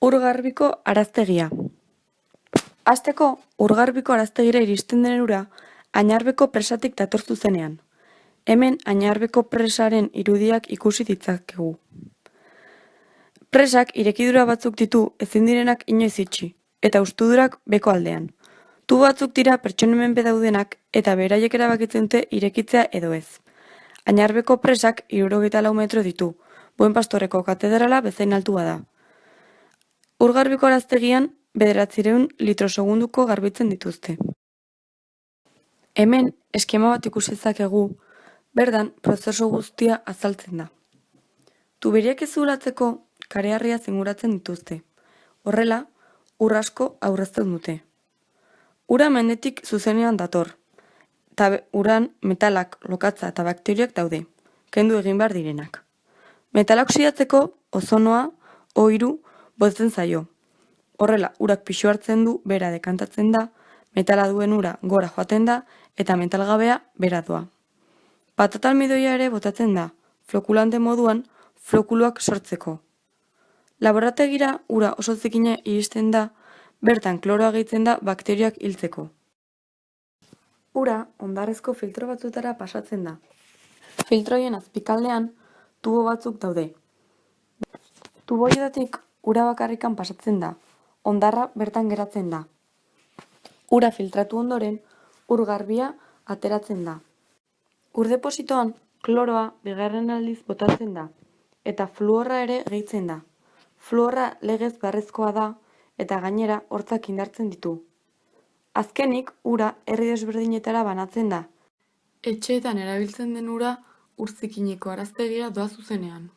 Urgarbiko araztegia. Hasteko, Urgarbiko araztegira iristen den ura, Añarbeko presatik dator zuzenean. Hemen Añarbeko presaren irudiak ikusi ditzakegu. Presak irekidura batzuk ditu ezin direnak inoiz itxi, eta hustudurak beko aldean. Tubo batzuk dira pertsonen menpe daudenak eta beraiek erabakitzen dute irekitzea edo ez. Añarbeko presak 74 metro ditu, Buen Pastoreko katedrala bezain altua da. Urgarbiko araztegian 900 litro segunduko garbitzen dituzte. Hemen eskema bat ikusi dezakegu, bertan prozesu guztia azaltzen da. Tuberiak ezulatzeko kareharria zinguratzen dituzte. Horrela, ur asko aurrezten dute. Ura mendetik zuzenean dator, eta uran metalak, lokatza eta bakterioak daude, kendu egin behar direnak. Metala oxidatzeko ozonoa, ohiru, botzen zaio. Horrela, urak pixu hartzen du, bera dekantatzen da, metala duen ura gora joaten da, eta metalgabea bera doa. Patata almidoia ere botatzen da, flokulante moduan, flokuluak sortzeko. Laborategira ura oso zikina iristen da, bertan kloroa gehitzen da bakterioak hiltzeko. Ura hondarrezko filtro batzutara pasatzen da. Filtroien azpikaldean tubo batzuk daude. Tuboietatik ura bakarrikan pasatzen da, hondarra bertan geratzen da. Ura filtratu ondoren, ur garbia ateratzen da. Ur depositoan kloroa bigarren aldiz botatzen da, eta fluorra ere gehitzen da. Fluorra legez beharrezkoa da, eta gainera hortzak indartzen ditu. Azkenik, ura herri desberdinetara banatzen da. Etxeetan erabiltzen den ura ur zikineko araztegira doa zuzenean.